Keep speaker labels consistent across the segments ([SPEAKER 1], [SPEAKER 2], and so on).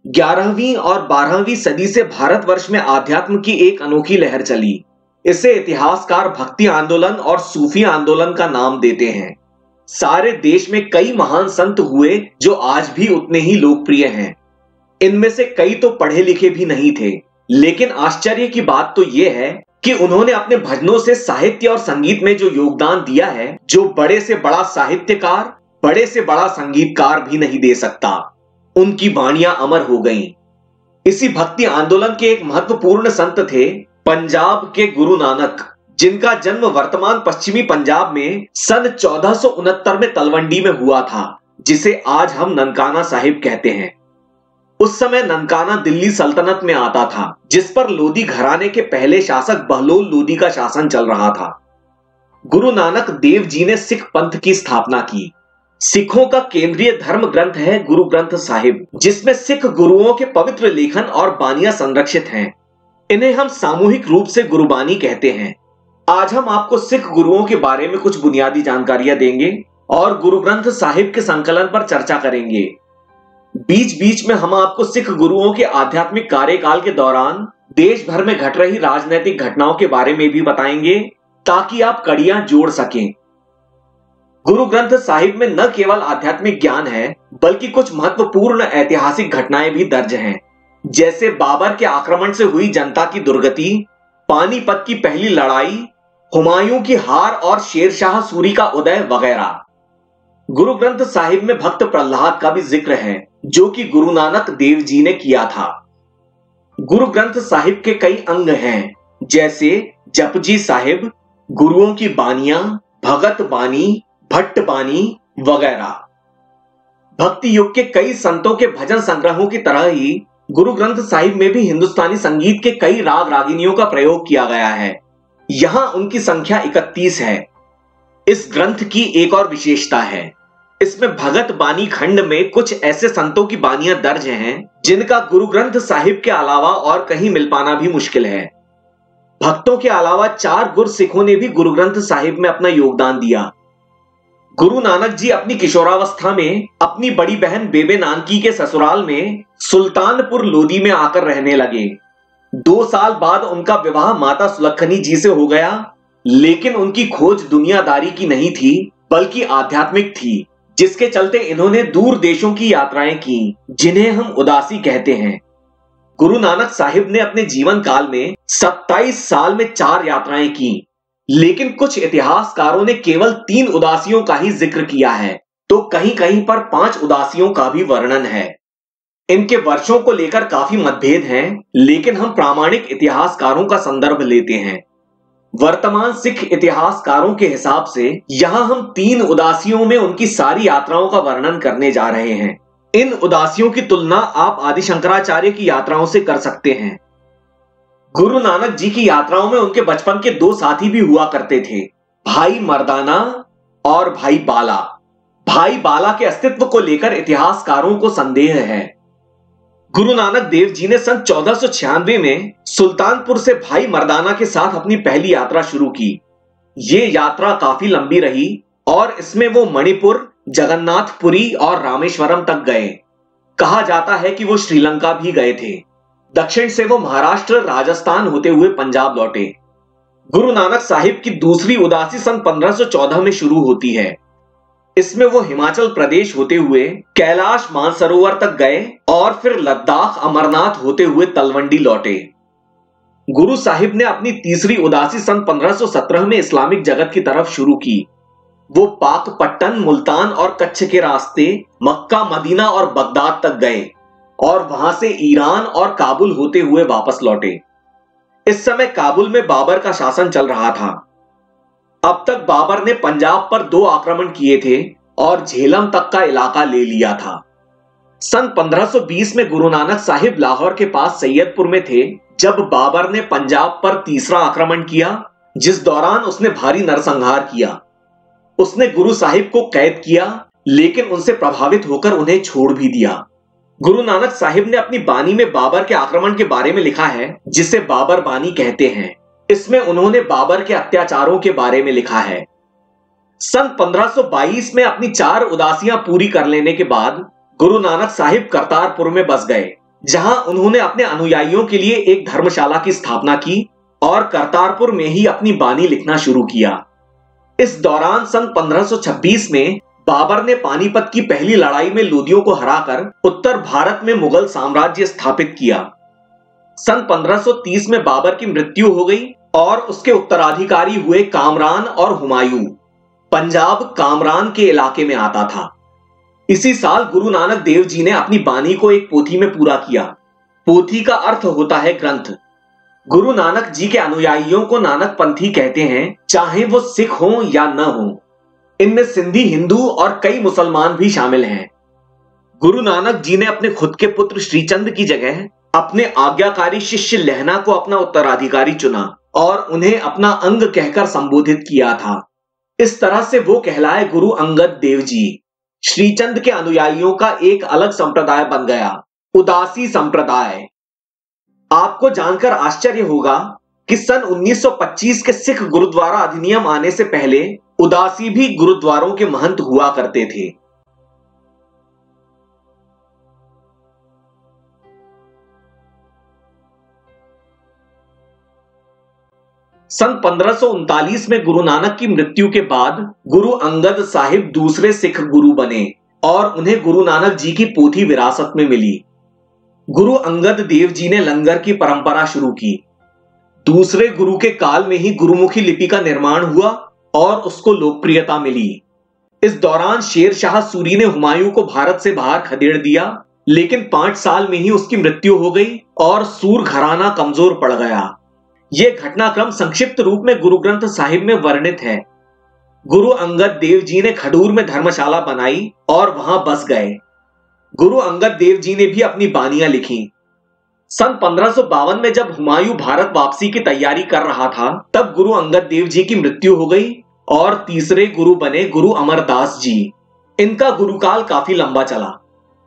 [SPEAKER 1] 11वीं और 12वीं सदी से भारतवर्ष में आध्यात्म की एक अनोखी लहर चली। इसे इतिहासकार भक्ति आंदोलन और सूफी आंदोलन का नाम देते हैं। सारे देश में कई महान संत हुए जो आज भी उतने ही लोकप्रिय हैं। इनमें से कई तो पढ़े लिखे भी नहीं थे, लेकिन आश्चर्य की बात तो यह है कि उन्होंने अपने भजनों से साहित्य और संगीत में जो योगदान दिया है, जो बड़े से बड़ा साहित्यकार, बड़े से बड़ा संगीतकार भी नहीं दे सकता। उनकी वाणियां अमर हो गईं। इसी भक्ति आंदोलन के एक महत्वपूर्ण संत थे पंजाब के गुरु नानक, जिनका जन्म वर्तमान पश्चिमी पंजाब में सन 1469 में तलवंडी में हुआ था, जिसे आज हम ननकाना साहिब कहते हैं। उस समय ननकाना दिल्ली सल्तनत में आता था, जिस पर लोधी घराने के पहले शासक बहलोल लोधी का शासन चल रहा था। गुरु नानक देव जी ने सिख पंथ की स्थापना की। सिखों का केंद्रीय धर्म ग्रंथ है गुरु ग्रंथ साहिब, जिसमें सिख गुरुओं के पवित्र लेखन और बानियां संरक्षित हैं। इन्हें हम सामूहिक रूप से गुरुबानी कहते हैं। आज हम आपको सिख गुरुओं के बारे में कुछ बुनियादी जानकारियां देंगे और गुरु ग्रंथ साहिब के संकलन पर चर्चा करेंगे। बीच बीच में हम आपको सिख गुरुओं के आध्यात्मिक कार्यकाल के दौरान देश भर में घट रही राजनीतिक घटनाओं के बारे में भी बताएंगे, ताकि आप कड़ियां जोड़ सकें। गुरु ग्रंथ साहिब में न केवल आध्यात्मिक ज्ञान है, बल्कि कुछ महत्वपूर्ण ऐतिहासिक घटनाएं भी दर्ज हैं, जैसे बाबर के आक्रमण से हुई जनता की दुर्गति, पानीपत की पहली लड़ाई, हुमायूं की हार और शेरशाह सूरी का उदय वगैरह। गुरु ग्रंथ साहिब में भक्त प्रहलाद का भी जिक्र है, जो कि गुरु नानक देव जी ने किया था। गुरु ग्रंथ साहिब के कई अंग हैं, जैसे जपजी साहिब, गुरुओं की बानियां, भगत बानी, भट्ट बानी वगैरह। भक्ति युग के कई संतों के भजन संग्रहों की तरह ही गुरु ग्रंथ साहिब में भी हिंदुस्तानी संगीत के कई राग रागिनियों का प्रयोग किया गया है। यहां उनकी संख्या 31 है। इस ग्रंथ की एक और विशेषता है, इसमें भगत बानी खंड में कुछ ऐसे संतों की बानियां दर्ज हैं, जिनका गुरु ग्रंथ साहिब के अलावा और कहीं मिल पाना भी मुश्किल है। भक्तों के अलावा 4 गुरसिखों ने भी गुरु ग्रंथ साहिब में अपना योगदान दिया। गुरु नानक जी अपनी किशोरावस्था में अपनी बड़ी बहन बेबे नानकी के ससुराल में सुल्तानपुर लोधी में आकर रहने लगे। 2 साल बाद उनका विवाह माता सुलक्षणी जी से हो गया, लेकिन उनकी खोज दुनियादारी की नहीं थी, बल्कि आध्यात्मिक थी, जिसके चलते इन्होंने दूर देशों की यात्राएं की, जिन्हें हम उदासी कहते हैं। गुरु नानक साहिब ने अपने जीवन काल में 27 साल में 4 यात्राएं की, लेकिन कुछ इतिहासकारों ने केवल 3 उदासियों का ही जिक्र किया है, तो कहीं कहीं पर 5 उदासियों का भी वर्णन है। इनके वर्षों को लेकर काफी मतभेद हैं, लेकिन हम प्रामाणिक इतिहासकारों का संदर्भ लेते हैं। वर्तमान सिख इतिहासकारों के हिसाब से यहां हम 3 उदासियों में उनकी सारी यात्राओं का वर्णन करने जा रहे हैं। इन उदासियों की तुलना आप आदि शंकराचार्य की यात्राओं से कर सकते हैं। गुरु नानक जी की यात्राओं में उनके बचपन के 2 साथी भी हुआ करते थे, भाई मर्दाना और भाई बाला। भाई बाला के अस्तित्व को लेकर इतिहासकारों को संदेह है। गुरु नानक देव जी ने सन 1496 में सुल्तानपुर से भाई मर्दाना के साथ अपनी पहली यात्रा शुरू की। ये यात्रा काफी लंबी रही और इसमें वो मणिपुर, जगन्नाथपुरी और रामेश्वरम तक गए। कहा जाता है कि वो श्रीलंका भी गए थे। दक्षिण से वो महाराष्ट्र, राजस्थान होते हुए पंजाब लौटे। गुरु नानक साहिब की दूसरी उदासी सन 1514 में शुरू होती है। इसमें वो हिमाचल प्रदेश होते हुए कैलाश मानसरोवर तक गए और फिर लद्दाख, अमरनाथ होते हुए तलवंडी लौटे। गुरु साहिब ने अपनी तीसरी उदासी सन 1517 में इस्लामिक जगत की तरफ शुरू की। वो पाकपट्टन, मुल्तान और कच्छ के रास्ते मक्का, मदीना और बगदाद तक गए और वहां से ईरान और काबुल होते हुए वापस लौटे। इस समय काबुल में बाबर का शासन चल रहा था। अब तक बाबर ने पंजाब पर 2 आक्रमण किए थे और झेलम तक का इलाका ले लिया था। सन 1520 में गुरु नानक साहिब लाहौर के पास सैयदपुर में थे, जब बाबर ने पंजाब पर तीसरा आक्रमण किया, जिस दौरान उसने भारी नरसंहार किया। उसने गुरु साहिब को कैद किया, लेकिन उनसे प्रभावित होकर उन्हें छोड़ भी दिया। गुरु नानक साहिब ने अपनी बानी में बाबर के आक्रमण के बारे में लिखा है, जिसे बाबर बानी कहते हैं। इसमें उन्होंने बाबर के अत्याचारों के बारे में लिखा है। सन 1522 में अपनी 4 उदासियां पूरी कर लेने के बाद गुरु नानक साहिब करतारपुर में बस गए, जहां उन्होंने अपने अनुयायियों के लिए एक धर्मशाला की स्थापना की और करतारपुर में ही अपनी बानी लिखना शुरू किया। इस दौरान सन 1526 में बाबर ने पानीपत की पहली लड़ाई में लोदियों को हराकर उत्तर भारत में मुगल साम्राज्य स्थापित किया। सन 1530 में बाबर की मृत्यु हो गई और उसके उत्तराधिकारी हुए कामरान और हुमायूं। पंजाब कामरान के इलाके में आता था। इसी साल गुरु नानक देव जी ने अपनी बानी को एक पोथी में पूरा किया। पोथी का अर्थ होता है ग्रंथ। गुरु नानक जी के अनुयायियों को नानक पंथी कहते हैं, चाहे वो सिख हो या न हो। इनमें सिंधी हिंदू और कई मुसलमान भी शामिल हैं। गुरु नानक जी ने अपने खुद के पुत्र श्रीचंद की जगह अपने आज्ञाकारी शिष्य लहना को अपना उत्तराधिकारी चुना और उन्हें अपना अंग कहकर संबोधित किया था। इस तरह से वो कहलाए गुरु अंगद देव जी। श्रीचंद के अनुयायियों का एक अलग संप्रदाय बन गया, उदासी संप्रदाय। आपको जानकर आश्चर्य होगा कि सन 1925 के सिख गुरुद्वारा अधिनियम आने से पहले उदासी भी गुरुद्वारों के महंत हुआ करते थे। सन 1539 में गुरु नानक की मृत्यु के बाद गुरु अंगद साहिब दूसरे सिख गुरु बने और उन्हें गुरु नानक जी की पोथी विरासत में मिली। गुरु अंगद देव जी ने लंगर की परंपरा शुरू की। दूसरे गुरु के काल में ही गुरुमुखी लिपि का निर्माण हुआ और उसको लोकप्रियता मिली। इस दौरान शेर शाह सूरी ने हुमायूं को भारत से बाहर खदेड़ दिया, लेकिन 5 साल में ही उसकी मृत्यु हो गई और सूर घराना कमजोर पड़ गया। यह घटनाक्रम संक्षिप्त रूप में गुरु ग्रंथ साहिब में वर्णित है। गुरु अंगद देव जी ने खडूर में धर्मशाला बनाई और वहां बस गए। गुरु अंगद देव जी ने भी अपनी बानियां लिखी। सन 1552 में जब हुमायूं भारत वापसी की तैयारी कर रहा था, तब गुरु अंगद देव जी की मृत्यु हो गई और तीसरे गुरु बने गुरु अमरदास जी। इनका गुरुकाल काफी लंबा चला।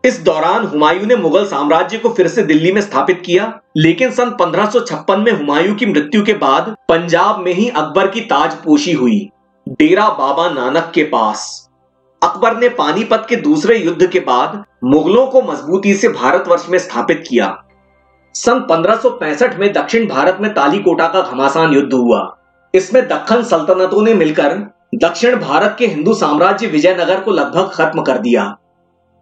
[SPEAKER 1] इस दौरान हुमायूं ने मुगल साम्राज्य को फिर से दिल्ली में स्थापित किया, लेकिन सन 1556 में हुमायूं की मृत्यु के बाद पंजाब में ही अकबर की ताजपोशी हुई, डेरा बाबा नानक के पास। अकबर ने पानीपत के दूसरे युद्ध के बाद मुगलों को मजबूती से भारतवर्ष में स्थापित किया। सन 1565 में दक्षिण भारत में तालीकोटा का घमासान युद्ध हुआ। इसमें दक्खन सल्तनतों ने मिलकर दक्षिण भारत के हिंदू साम्राज्य विजयनगर को लगभग खत्म कर दिया।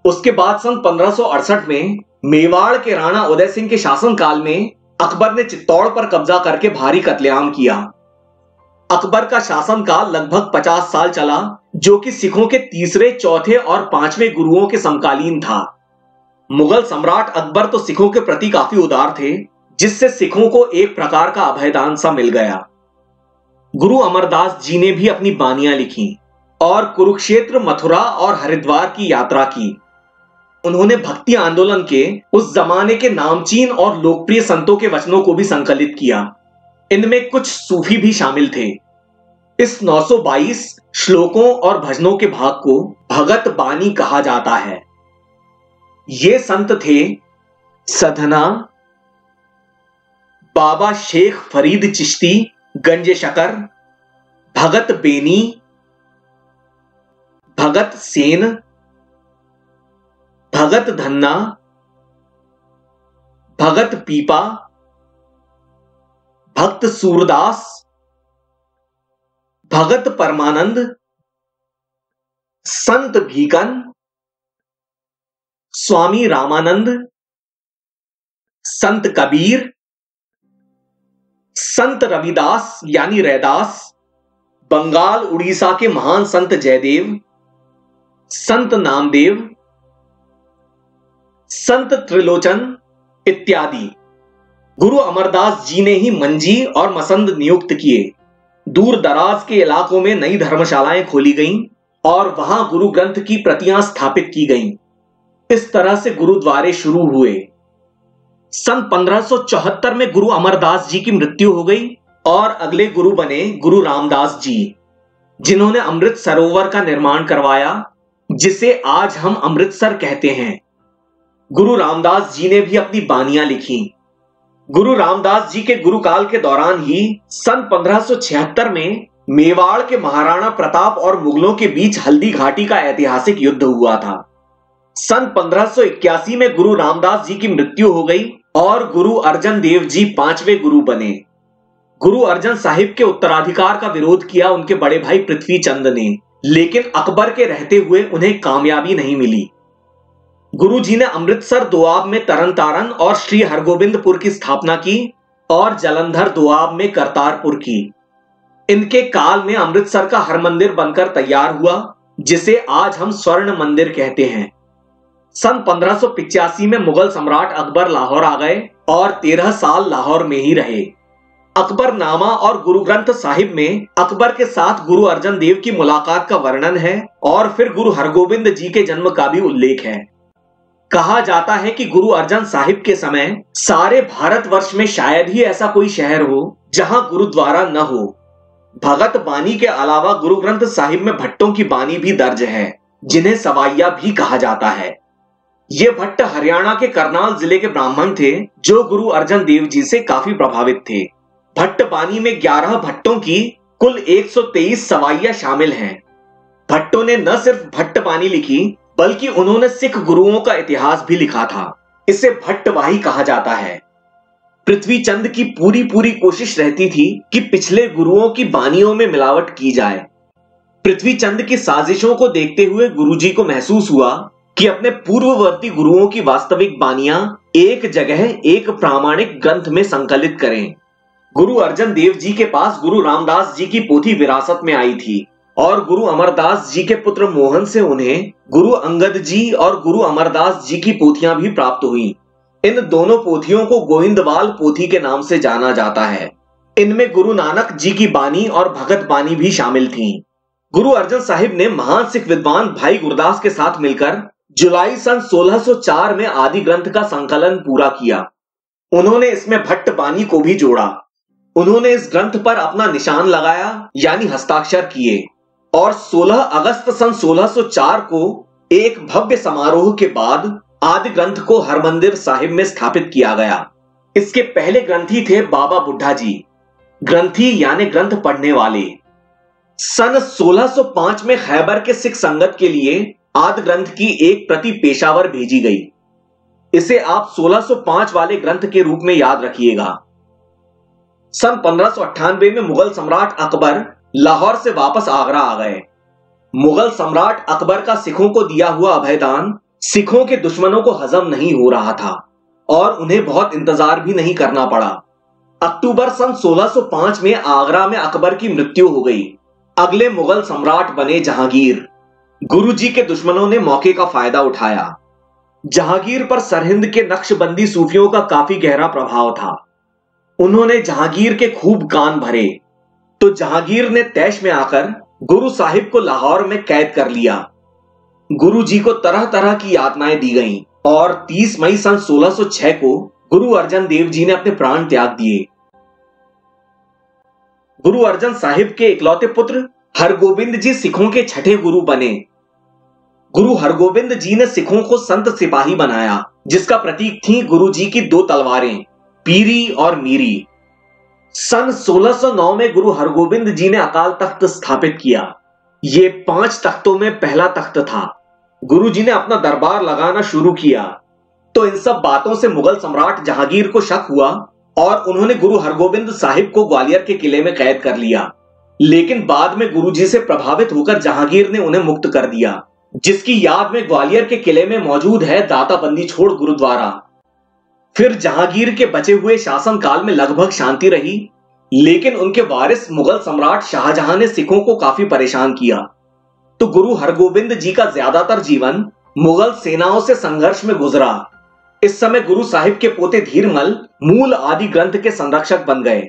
[SPEAKER 1] उसके बाद सन 1568 में मेवाड़ के राणा उदय सिंह के शासनकाल में अकबर ने चित्तौड़ पर कब्जा करके भारी कत्लेआम किया। अकबर का शासनकाल लगभग 50 साल चला, जो कि सिखों के तीसरे, चौथे और 5वें गुरुओं के समकालीन था। मुगल सम्राट अकबर तो सिखों के प्रति काफी उदार थे, जिससे सिखों को एक प्रकार का अभयदान सा मिल गया। गुरु अमरदास जी ने भी अपनी बानियां लिखी और कुरुक्षेत्र, मथुरा और हरिद्वार की यात्रा की। उन्होंने भक्ति आंदोलन के उस जमाने के नामचीन और लोकप्रिय संतों के वचनों को भी संकलित किया। इनमें कुछ सूफी भी शामिल थे। इस 922 श्लोकों और भजनों के भाग को भगत बानी कहा जाता है। ये संत थे सधना, बाबा शेख फरीद चिश्ती गंज शकर, भगत बेनी, भगत सेन, भगत धन्ना, भगत पीपा, भक्त सूरदास, भगत परमानंद, संत भीकन, स्वामी रामानंद, संत कबीर, संत रविदास यानी रैदास, बंगाल उड़ीसा के महान संत जयदेव, संत नामदेव, संत त्रिलोचन इत्यादि। गुरु अमरदास जी ने ही मंजी और मसंद नियुक्त किए। दूर दराज के इलाकों में नई धर्मशालाएं खोली गईं और वहां गुरु ग्रंथ की प्रतियां स्थापित की गईं। इस तरह से गुरुद्वारे शुरू हुए। सन 1574 में गुरु अमरदास जी की मृत्यु हो गई और अगले गुरु बने गुरु रामदास जी, जिन्होंने अमृत सरोवर का निर्माण करवाया, जिसे आज हम अमृतसर कहते हैं। गुरु रामदास जी ने भी अपनी बानियां लिखी। गुरु रामदास जी के गुरुकाल के दौरान ही सन 1576 में मेवाड़ के महाराणा प्रताप और मुगलों के बीच हल्दी घाटी का ऐतिहासिक युद्ध हुआ था। सन 1581 में गुरु रामदास जी की मृत्यु हो गई और गुरु अर्जन देव जी 5वें गुरु बने। गुरु अर्जन साहिब के उत्तराधिकार का विरोध किया उनके बड़े भाई पृथ्वी चंद ने, लेकिन अकबर के रहते हुए उन्हें कामयाबी नहीं मिली। गुरु जी ने अमृतसर दोआब में तरन तारण और श्री हरगोबिंदपुर की स्थापना की और जलंधर दोआब में करतारपुर की। इनके काल में अमृतसर का हरमंदिर बनकर तैयार हुआ, जिसे आज हम स्वर्ण मंदिर कहते हैं। सन 1585 में मुगल सम्राट अकबर लाहौर आ गए और 13 साल लाहौर में ही रहे। अकबरनामा और गुरु ग्रंथ साहिब में अकबर के साथ गुरु अर्जन देव की मुलाकात का वर्णन है और फिर गुरु हरगोबिंद जी के जन्म का भी उल्लेख है। कहा जाता है कि गुरु अर्जन साहिब के समय सारे भारतवर्ष में शायद ही ऐसा कोई शहर हो जहां गुरुद्वारा न हो। भगत बानी के अलावा गुरु ग्रंथ साहिब में भट्टों की बानी भी दर्ज है, जिन्हें सवाइया भी कहा जाता है। ये भट्ट हरियाणा के करनाल जिले के ब्राह्मण थे जो गुरु अर्जन देव जी से काफी प्रभावित थे। भट्ट बानी में 11 भट्टों की कुल 123 सवाइयां शामिल हैं। भट्टों ने न सिर्फ भट्ट बानी लिखी बल्कि उन्होंने सिख गुरुओं का इतिहास भी लिखा था। इसे भट्टवाही कहा जाता है। पृथ्वी चंद की पूरी कोशिश रहती थी कि पिछले गुरुओं की बानियों में मिलावट की जाए। पृथ्वी चंद की साजिशों को देखते हुए गुरुजी को महसूस हुआ कि अपने पूर्ववर्ती गुरुओं की वास्तविक बानियां एक जगह एक प्रामाणिक ग्रंथ में संकलित करें। गुरु अर्जन देव जी के पास गुरु रामदास जी की पोथी विरासत में आई थी और गुरु अमरदास जी के पुत्र मोहन से उन्हें गुरु अंगद जी और गुरु अमरदास जी की पोथियां भी प्राप्त हुई। इन दोनों पोथियों को गोविंदवाल पोथी के नाम से जाना जाता है। इनमें गुरु नानक जी की बानी और भगत बानी भी शामिल थीं। गुरु अर्जन साहिब ने महान सिख विद्वान भाई गुरदास के साथ मिलकर जुलाई सन 1604 में आदि ग्रंथ का संकलन पूरा किया। उन्होंने इसमें भट्ट बानी को भी जोड़ा। उन्होंने इस ग्रंथ पर अपना निशान लगाया यानी हस्ताक्षर किए और 16 अगस्त सन 1604 को एक भव्य समारोह के बाद आदि ग्रंथ को हरमंदिर साहिब में स्थापित किया गया। इसके पहले ग्रंथी थे बाबा बुड्ढा जी। ग्रंथी यानी ग्रंथ पढ़ने वाले। सन 1605 में खैबर के सिख संगत के लिए आदि ग्रंथ की एक प्रति पेशावर भेजी गई। इसे आप 1605 वाले ग्रंथ के रूप में याद रखिएगा। सन 1598 में मुगल सम्राट अकबर लाहौर से वापस आगरा आ गए। मुगल सम्राट अकबर का सिखों को दिया हुआ अभयदान सिखों के दुश्मनों को हजम नहीं हो रहा था और उन्हें बहुत इंतजार भी नहीं करना पड़ा। अक्टूबर सन 1605 में आगरा में अकबर की मृत्यु हो गई। अगले मुगल सम्राट बने जहांगीर। गुरुजी के दुश्मनों ने मौके का फायदा उठाया। जहांगीर पर सरहिंद के नक्शबंदी सूफियों का काफी गहरा प्रभाव था। उन्होंने जहांगीर के खूब कान भरे तो जहांगीर ने तैश में आकर गुरु साहिब को लाहौर में कैद कर लिया। गुरु जी को तरह तरह की यातनाएं दी गईं और 30 मई सन 1606 को गुरु अर्जन देव जी ने अपने प्राण त्याग दिए। गुरु अर्जन साहिब के इकलौते पुत्र हरगोबिंद जी सिखों के छठे गुरु बने। गुरु हरगोबिंद जी ने सिखों को संत सिपाही बनाया, जिसका प्रतीक थी गुरु जी की 2 तलवारें, पीरी और मीरी। सन 1609 में गुरु हरगोबिंद जी ने अकाल तख्त स्थापित किया। ये 5 तख्तों में पहला तख्त था। गुरु जी ने अपना दरबार लगाना शुरू किया तो इन सब बातों से मुगल सम्राट जहांगीर को शक हुआ और उन्होंने गुरु हरगोबिंद साहिब को ग्वालियर के किले में कैद कर लिया। लेकिन बाद में गुरु जी से प्रभावित होकर जहांगीर ने उन्हें मुक्त कर दिया, जिसकी याद में ग्वालियर के किले में मौजूद है दाता बंदी छोड़ गुरुद्वारा। फिर जहांगीर के बचे हुए शासन काल में लगभग शांति रही, लेकिन उनके वारिस मुगल सम्राट शाहजहां ने सिखों को काफी परेशान किया। तो गुरु हरगोबिंद जी का ज्यादातर जीवन मुगल सेनाओं से संघर्ष में गुजरा। इस समय गुरु साहिब के पोते धीरमल मूल आदि ग्रंथ के संरक्षक बन गए।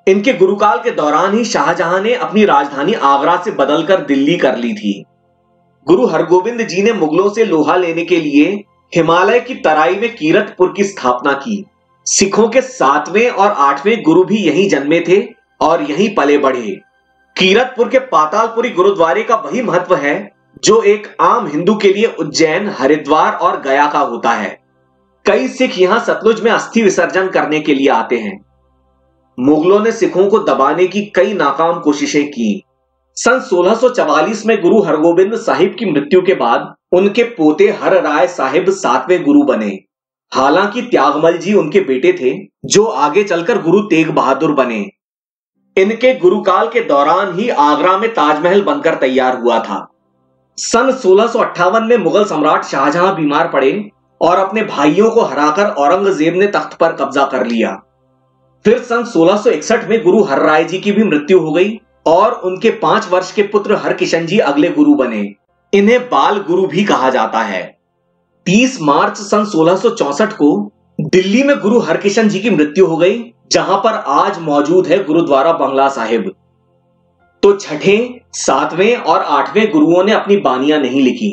[SPEAKER 1] इनके गुरुकाल के दौरान ही शाहजहां ने अपनी राजधानी आगरा से बदलकर दिल्ली कर ली थी। गुरु हरगोबिंद जी ने मुगलों से लोहा लेने के लिए हिमालय की तराई में कीरतपुर की स्थापना की। सिखों के 7वें और 8वें गुरु भी यहीं जन्मे थे और यहीं पले बढ़े। कीरतपुर के पातालपुरी गुरुद्वारे का वही महत्व है जो एक आम हिंदू के लिए उज्जैन, हरिद्वार और गया का होता है। कई सिख यहां सतलुज में अस्थि विसर्जन करने के लिए आते हैं। मुगलों ने सिखों को दबाने की कई नाकाम कोशिशें की। सन 1644 में गुरु हरगोबिंद साहिब की मृत्यु के बाद उनके पोते हर राय साहिब 7वें गुरु बने। हालांकि त्यागमल जी उनके बेटे थे, जो आगे चलकर गुरु तेग बहादुर बने। इनके गुरुकाल के दौरान ही आगरा में ताजमहल बनकर तैयार हुआ था। सन 1658 में मुगल सम्राट शाहजहां बीमार पड़े और अपने भाइयों को हराकर औरंगजेब ने तख्त पर कब्जा कर लिया। फिर सन 1661 में गुरु हरराय जी की भी मृत्यु हो गई और उनके 5 वर्ष के पुत्र हरकिशन जी अगले गुरु बने। इन्हें बाल गुरु भी कहा जाता है। 30 मार्च सन 1664 को दिल्ली में गुरु हरकिशन जी की मृत्यु हो गई, जहां पर आज मौजूद है गुरुद्वारा बंगला साहिब। तो छठे, 7वें और 8वें गुरुओं ने अपनी बानियां नहीं लिखी।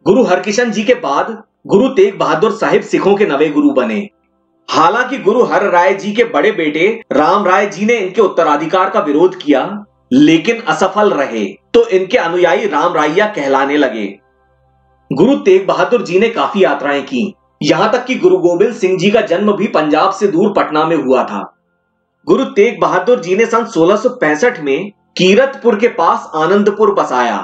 [SPEAKER 1] गुरु हरकिशन जी के बाद गुरु तेग बहादुर साहिब सिखों के 9वें गुरु बने। हालांकि गुरु हर राय जी के बड़े बेटे राम राय जी ने इनके उत्तराधिकार का विरोध किया, लेकिन असफल रहे, तो इनके अनुयायी राम राइया कहलाने लगे। गुरु तेग बहादुर जी ने काफी यात्राएं की, यहां तक कि गुरु गोबिंद सिंह जी का जन्म भी पंजाब से दूर पटना में हुआ था। गुरु तेग बहादुर जी ने सन 1665 में कीरतपुर के पास आनंदपुर बसाया।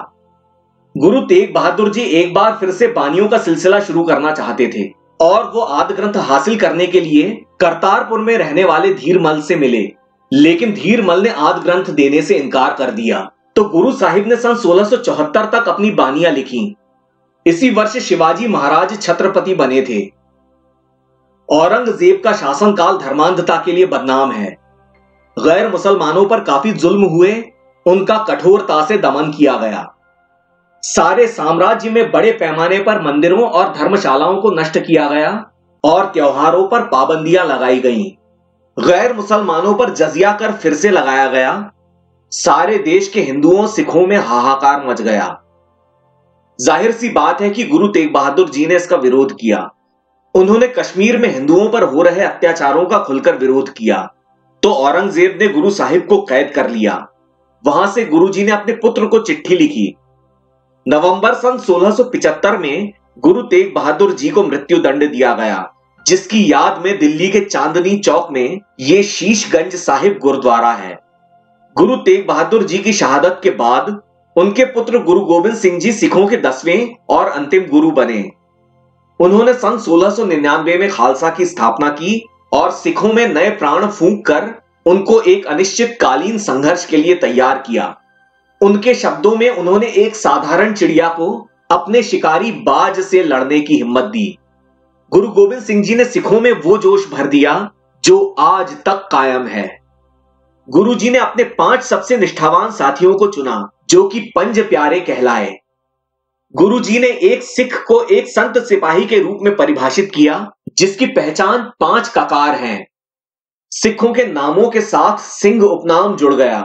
[SPEAKER 1] गुरु तेग बहादुर जी एक बार फिर से बानियों का सिलसिला शुरू करना चाहते थे और वो आदि ग्रंथ हासिल करने के लिए करतारपुर में रहने वाले धीरमल से मिले, लेकिन धीरमल ने आदि ग्रंथ देने से इनकार कर दिया। तो गुरु साहिब ने सन 1674 तक अपनी बानियां लिखी। इसी वर्ष शिवाजी महाराज छत्रपति बने थे। औरंगजेब का शासनकाल धर्मांधता के लिए बदनाम है। गैर मुसलमानों पर काफी जुल्म हुए, उनका कठोरता से दमन किया गया। सारे साम्राज्य में बड़े पैमाने पर मंदिरों और धर्मशालाओं को नष्ट किया गया और त्योहारों पर पाबंदियां लगाई गईं। गैर मुसलमानों पर जजिया कर फिर से लगाया गया। सारे देश के हिंदुओं सिखों में हाहाकार मच गया। जाहिर सी बात है कि गुरु तेग बहादुर जी ने इसका विरोध किया। उन्होंने कश्मीर में हिंदुओं पर हो रहे अत्याचारों का खुलकर विरोध किया, तो औरंगजेब ने गुरु साहिब को कैद कर लिया। वहां से गुरुजी ने अपने पुत्र को चिट्ठी लिखी। नवंबर सन 1675 में गुरु तेग बहादुर जी को मृत्यु दंड दिया गया, जिसकी याद में दिल्ली के चांदनी चौक में ये शीशगंज साहिब गुरुद्वारा है। गुरु तेग बहादुर जी की शहादत के बाद उनके पुत्र गुरु गोबिंद सिंह जी सिखों के 10वें और अंतिम गुरु बने। उन्होंने सन 1699 में खालसा की स्थापना की और सिखों में नए प्राण फूंक कर उनको एक अनिश्चितकालीन संघर्ष के लिए तैयार किया। उनके शब्दों में उन्होंने एक साधारण चिड़िया को अपने शिकारी बाज से लड़ने की हिम्मत दी। गुरु गोबिंद सिंह जी ने सिखों में वो जोश भर दिया जो आज तक कायम है। गुरु जी ने अपने 5 सबसे निष्ठावान साथियों को चुना, जो कि पंज प्यारे कहलाए। गुरु जी ने एक सिख को एक संत सिपाही के रूप में परिभाषित किया, जिसकी पहचान 5 ककार हैं। सिखों के नामों के साथ सिंह उपनाम जुड़ गया।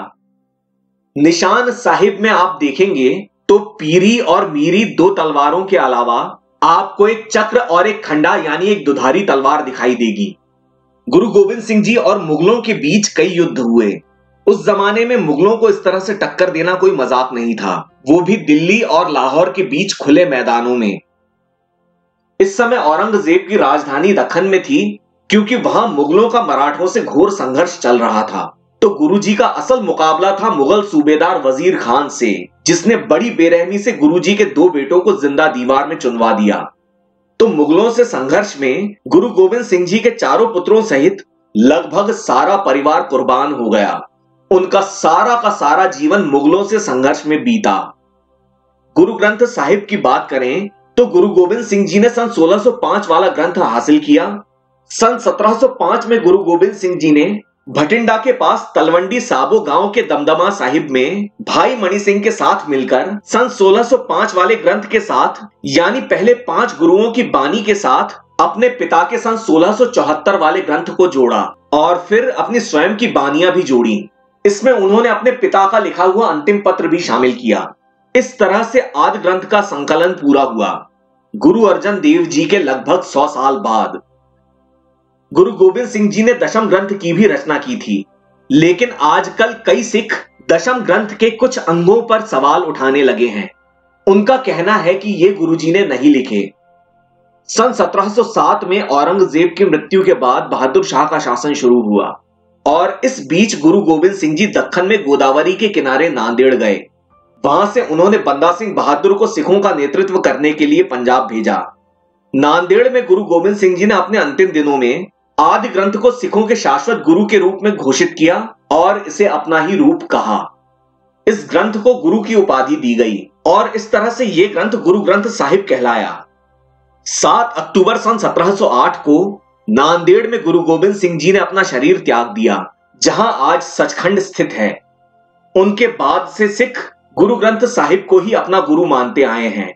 [SPEAKER 1] निशान साहिब में आप देखेंगे तो पीरी और मीरी 2 तलवारों के अलावा आपको एक चक्र और एक खंडा यानी एक दुधारी तलवार दिखाई देगी। गुरु गोबिंद सिंह जी और मुगलों के बीच कई युद्ध हुए। उस जमाने में मुगलों को इस तरह से टक्कर देना कोई मजाक नहीं था, वो भी दिल्ली और लाहौर के बीच खुले मैदानों में। इस समय औरंगजेब की राजधानी दक्कन में थी, क्योंकि वहां मुगलों का मराठों से घोर संघर्ष चल रहा था। तो गुरुजी का असल मुकाबला था मुगल सूबेदार वजीर खान से, जिसने बड़ी बेरहमी से गुरुजी के 2 बेटों को जिंदा दीवार में चुनवा दिया। तो मुगलों से संघर्ष में गुरु गोबिंद सिंह जी के चारों पुत्रों सहित लगभग सारा परिवार कुर्बान हो गया। उनका सारा का सारा जीवन मुगलों से संघर्ष में बीता। गुरु ग्रंथ साहिब की बात करें तो गुरु गोबिंद सिंह जी ने सन 1605 वाला ग्रंथ हासिल किया। सन 1705 में गुरु गोबिंद सिंह जी ने भटिंडा के पास तलवंडी साबो गांव के दमदमा साहिब में भाई मणि सिंह के साथ मिलकर सन 1605 वाले ग्रंथ के साथ, यानी पहले 5 गुरुओं की बानी के साथ, अपने पिता के सन 1674 वाले ग्रंथ को जोड़ा और फिर अपनी स्वयं की बानियां भी जोड़ी। इसमें उन्होंने अपने पिता का लिखा हुआ अंतिम पत्र भी शामिल किया। इस तरह से आदि ग्रंथ का संकलन पूरा हुआ, गुरु अर्जन देव जी के लगभग 100 साल बाद। गुरु गोबिंद सिंह जी ने दशम ग्रंथ की भी रचना की थी, लेकिन आजकल कई सिख दशम ग्रंथ के कुछ अंगों पर सवाल उठाने लगे हैं। उनका कहना है कि ये गुरुजी ने नहीं लिखे। सन 1707 में औरंगजेब की मृत्यु के बाद बहादुर शाह का शासन शुरू हुआ और इस बीच गुरु गोबिंद सिंह जी दक्कन में गोदावरी के किनारे नांदेड़ गए। वहां से उन्होंने बंदा सिंह बहादुर को सिखों का नेतृत्व करने के लिए पंजाब भेजा। नांदेड़ में गुरु गोविंद सिंह जी ने अपने अंतिम दिनों में आदि ग्रंथ को सिखों के शाश्वत गुरु के रूप में घोषित किया और इसे अपना ही रूप कहा। इस ग्रंथ को गुरु की उपाधि दी गई और इस तरह से यह ग्रंथ गुरु ग्रंथ साहिब कहलाया। 7 अक्टूबर सन 1708 को नांदेड़ में गुरु गोविंद सिंह जी ने अपना शरीर त्याग दिया, जहां आज सचखंड स्थित है। उनके बाद से सिख गुरु ग्रंथ साहिब को ही अपना गुरु मानते आए हैं।